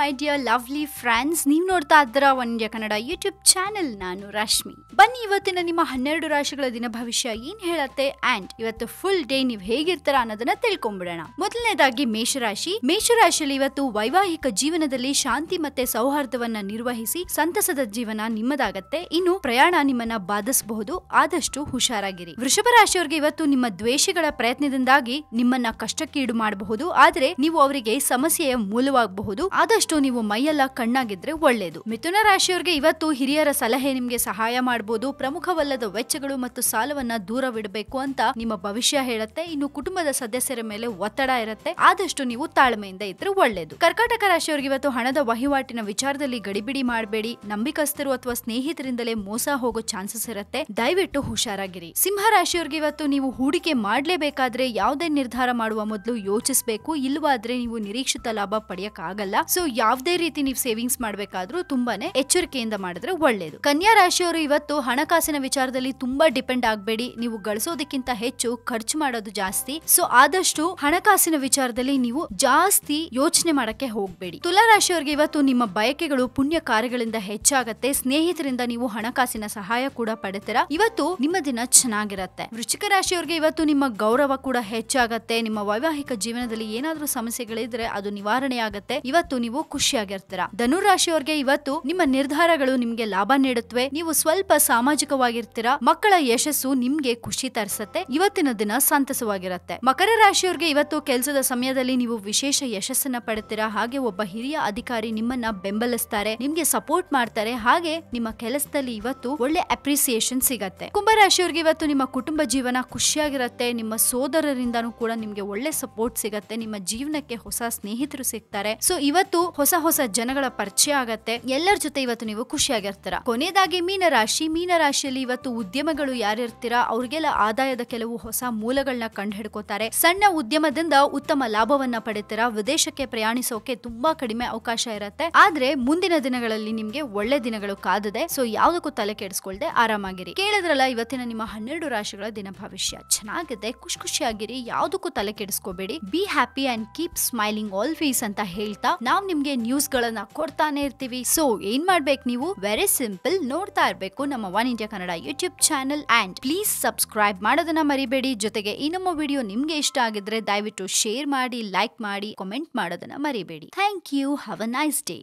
My dear lovely friends, ನೀವು ನೋಡ್ತಾ ಇದ್ದೀರಾ one India Kannada YouTube channel. ನಾನು ರಶ್ಮಿ. ಬನ್ನಿ ಇವತ್ತಿನ ನಿಮ್ಮ 12 ರಾಶಿಗಳ ದಿನ ಭವಿಷ್ಯ ಏನ್ ಹೇಳತ್ತೆ ಅಂಡ್ ಇವತ್ತು ಫುಲ್ ಡೇ ನೀವು ಹೇಗಿರ್ತಾರ ಅನ್ನೋದನ್ನ ತಿಳ್ಕೊಂಡ್ಬಿಡೋಣ. ಮೊದಲನೇದಾಗಿ ಮೇಷರಾಶಿಯಲ್ಲಿ ಇವತ್ತು ವೈವಾಹಿಕ ಜೀವನದಲ್ಲಿ ಶಾಂತಿ ಮತ್ತೆ ಸೌಹಾರ್ದವನ್ನ ನಿರ್ವಹಿಸಿ ಸಂತಸದ ಜೀವನ ನಿಮ್ಮದಾಗತ್ತೆ. ಇನ್ನು ಪ್ರಯಾಣ ನಿಮ್ಮನ್ನ ಬಾಧಿಸಬಹುದು, ಆದಷ್ಟು ಹುಷಾರಾಗಿರಿ. ವೃಷಭ ರಾಶಿಯವರಿಗೆ ಇವತ್ತು ನಿಮ್ಮ ದ್ವೇಷಿಗಳ ಪ್ರಯತ್ನದಿಂದಾಗಿ ನಿಮ್ಮನ್ನ ಕಷ್ಟಕ್ಕೀಡು ಮಾಡಬಹುದು, ಆದ್ರೆ ನೀವು ಅವರಿಗೆ ಸಮಸ್ಯೆಯ ಮೂಲವಾಗಬಹುದು. ಆದಷ್ಟು ನೀವು ಮೈಯೆಲ್ಲ ಕಣ್ಣಾಗಿದ್ರೆ ಒಳ್ಳೇದು. ಮಿಥುನ ರಾಶಿಯವರಿಗೆ ಇವತ್ತು ಹಿರಿಯರ ಸಲಹೆ ನಿಮ್ಗೆ ಸಹಾಯ ಮಾಡಬಹುದು. ಪ್ರಮುಖವಲ್ಲದ ವೆಚ್ಚಗಳು ಮತ್ತು ಸಾಲವನ್ನ ದೂರವಿಡಬೇಕು ಅಂತ ನಿಮ್ಮ ಭವಿಷ್ಯ ಹೇಳುತ್ತೆ. ಇನ್ನು ಕುಟುಂಬದ ಸದಸ್ಯರ ಮೇಲೆ ಒತ್ತಡ ಇರುತ್ತೆ, ಆದಷ್ಟು ನೀವು ತಾಳ್ಮೆಯಿಂದ ಇದ್ರೆ ಒಳ್ಳೇದು. ಕರ್ಕಾಟಕ ರಾಶಿಯವರಿಗೆ ಇವತ್ತು ಹಣದ ವಹಿವಾಟಿನ ವಿಚಾರದಲ್ಲಿ ಗಡಿಬಿಡಿ ಮಾಡಬೇಡಿ. ನಂಬಿಕಸ್ಥರು ಅಥವಾ ಸ್ನೇಹಿತರಿಂದಲೇ ಮೋಸ ಹೋಗೋ ಚಾನ್ಸಸ್ ಇರುತ್ತೆ, ದಯವಿಟ್ಟು ಹುಷಾರಾಗಿರಿ. ಸಿಂಹ ರಾಶಿಯವರಿಗೆ ಇವತ್ತು ನೀವು ಹೂಡಿಕೆ ಮಾಡಲೇಬೇಕಾದ್ರೆ ಯಾವುದೇ ನಿರ್ಧಾರ ಮಾಡುವ ಮೊದಲು ಯೋಚಿಸಬೇಕು, ಇಲ್ಲವಾದ್ರೆ ನೀವು ನಿರೀಕ್ಷಿತ ಲಾಭ ಪಡೆಯಕ್ ಆಗಲ್ಲ. ಸೊ ಯಾವುದೇ ರೀತಿ ನೀವು ಸೇವಿಂಗ್ಸ್ ಮಾಡಬೇಕಾದ್ರೂ ತುಂಬಾನೇ ಎಚ್ಚರಿಕೆಯಿಂದ ಮಾಡಿದ್ರೆ ಒಳ್ಳೇದು. ಕನ್ಯಾ ರಾಶಿಯವರು ಇವತ್ತು ಹಣಕಾಸಿನ ವಿಚಾರದಲ್ಲಿ ತುಂಬಾ ಡಿಪೆಂಡ್ ಆಗಬೇಡಿ. ನೀವು ಗಳಿಸೋದಕ್ಕಿಂತ ಹೆಚ್ಚು ಖರ್ಚು ಮಾಡೋದು ಜಾಸ್ತಿ. ಸೊ ಆದಷ್ಟು ಹಣಕಾಸಿನ ವಿಚಾರದಲ್ಲಿ ನೀವು ಜಾಸ್ತಿ ಯೋಚನೆ ಮಾಡಕ್ಕೆ ಹೋಗ್ಬೇಡಿ. ತುಲಾ ರಾಶಿಯವರಿಗೆ ಇವತ್ತು ನಿಮ್ಮ ಬಯಕೆಗಳು ಪುಣ್ಯ ಕಾರ್ಯಗಳಿಂದ ಹೆಚ್ಚಾಗತ್ತೆ. ಸ್ನೇಹಿತರಿಂದ ನೀವು ಹಣಕಾಸಿನ ಸಹಾಯ ಕೂಡ ಪಡೆತೀರಾ. ಇವತ್ತು ನಿಮ್ಮ ದಿನ ಚೆನ್ನಾಗಿರತ್ತೆ. ವೃಶ್ಚಿಕ ರಾಶಿಯವರಿಗೆ ಇವತ್ತು ನಿಮ್ಮ ಗೌರವ ಕೂಡ ಹೆಚ್ಚಾಗತ್ತೆ. ನಿಮ್ಮ ವೈವಾಹಿಕ ಜೀವನದಲ್ಲಿ ಏನಾದ್ರೂ ಸಮಸ್ಯೆಗಳಿದ್ರೆ ಅದು ನಿವಾರಣೆ ಆಗತ್ತೆ. ಇವತ್ತು ನೀವು ಖುಷಿಯಾಗಿರ್ತೀರಾ. ಧನು ರಾಶಿಯವರಿಗೆ ಇವತ್ತು ನಿಮ್ಮ ನಿರ್ಧಾರಗಳು ನಿಮ್ಗೆ ಲಾಭ ನೀಡುತ್ತವೆ. ನೀವು ಸ್ವಲ್ಪ ಸಾಮಾಜಿಕವಾಗಿರ್ತೀರಾ. ಮಕ್ಕಳ ಯಶಸ್ಸು ನಿಮ್ಗೆ ಖುಷಿ ತರಿಸತ್ತೆ. ಇವತ್ತಿನ ದಿನ ಸಂತಸವಾಗಿರತ್ತೆ. ಮಕರ ರಾಶಿಯವರಿಗೆ ಇವತ್ತು ಕೆಲಸದ ಸಮಯದಲ್ಲಿ ನೀವು ವಿಶೇಷ ಯಶಸ್ಸನ್ನ ಪಡೆತೀರಾ. ಹಾಗೆ ಒಬ್ಬ ಹಿರಿಯ ಅಧಿಕಾರಿ ನಿಮ್ಮನ್ನ ಬೆಂಬಲಿಸ್ತಾರೆ, ನಿಮ್ಗೆ ಸಪೋರ್ಟ್ ಮಾಡ್ತಾರೆ. ಹಾಗೆ ನಿಮ್ಮ ಕೆಲಸದಲ್ಲಿ ಇವತ್ತು ಒಳ್ಳೆ ಅಪ್ರಿಸಿಯೇಷನ್ ಸಿಗತ್ತೆ. ಕುಂಭರಾಶಿಯವರಿಗೆ ಇವತ್ತು ನಿಮ್ಮ ಕುಟುಂಬ ಜೀವನ ಖುಷಿಯಾಗಿರತ್ತೆ. ನಿಮ್ಮ ಸೋದರರಿಂದನೂ ಕೂಡ ನಿಮ್ಗೆ ಒಳ್ಳೆ ಸಪೋರ್ಟ್ ಸಿಗತ್ತೆ. ನಿಮ್ಮ ಜೀವನಕ್ಕೆ ಹೊಸ ಸ್ನೇಹಿತರು ಸಿಗ್ತಾರೆ. ಸೊ ಇವತ್ತು ಹೊಸ ಜನಗಳ ಪರಿಚಯ ಆಗತ್ತೆ. ಎಲ್ಲರ ಜೊತೆ ಇವತ್ತು ನೀವು ಖುಷಿಯಾಗಿರ್ತೀರಾ. ಕೊನೆಯದಾಗಿ ಮೀನರಾಶಿಯಲ್ಲಿ ಇವತ್ತು ಉದ್ಯಮಗಳು ಯಾರಿರ್ತೀರಾ ಅವ್ರಿಗೆಲ್ಲ ಆದಾಯದ ಕೆಲವು ಹೊಸ ಮೂಲಗಳನ್ನ ಕಂಡುಹಿಡ್ಕೋತಾರೆ. ಸಣ್ಣ ಉದ್ಯಮದಿಂದ ಉತ್ತಮ ಲಾಭವನ್ನ ಪಡಿತೀರಾ. ವಿದೇಶಕ್ಕೆ ಪ್ರಯಾಣಿಸೋಕೆ ತುಂಬಾ ಕಡಿಮೆ ಅವಕಾಶ ಇರುತ್ತೆ, ಆದ್ರೆ ಮುಂದಿನ ದಿನಗಳಲ್ಲಿ ನಿಮ್ಗೆ ಒಳ್ಳೆ ದಿನಗಳು ಕಾದಿದೆ. ಸೊ ಯಾವ್ದಕ್ಕೂ ತಲೆ ಕೆಡಿಸ್ಕೊಳ್ದೆ ಆರಾಮಾಗಿರಿ. ಕೇಳಿದ್ರಲ್ಲ ಇವತ್ತಿನ ನಿಮ್ಮ 12 ರಾಶಿಗಳ ದಿನ ಭವಿಷ್ಯ. ಚೆನ್ನಾಗಿದೆ, ಖುಷಿಯಾಗಿರಿ, ಯಾವ್ದಕ್ಕೂ ತಲೆ ಕೆಡಿಸ್ಕೋಬೇಡಿ. Be happy and keep smiling always ಅಂತ ಹೇಳ್ತಾ ನಾವ್ ನಿಮ್ಗೆ ನ್ಯೂಸ್ ಗಳನ್ನ ಕೊಡ್ತಾನೆ ಇರ್ತೀವಿ. ಸೊ ಏನ್ ಮಾಡ್ಬೇಕು ನೀವು? ವೆರಿ ಸಿಂಪಲ್, ನೋಡ್ತಾ ಇರ್ಬೇಕು ನಮ್ಮ one India Kannada YouTube channel and please subscribe ಮಾಡೋದನ್ನ ಮರಿಬೇಡಿ. ಜೊತೆಗೆ ಈ ನಮ್ಮ ವಿಡಿಯೋ ನಿಮ್ಗೆ ಇಷ್ಟ ಆಗಿದ್ರೆ ದಯವಿಟ್ಟು ಶೇರ್ ಮಾಡಿ, ಲೈಕ್ ಮಾಡಿ, ಕಾಮೆಂಟ್ ಮಾಡೋದನ್ನ ಮರಿಬೇಡಿ. Thank you. Have a nice day.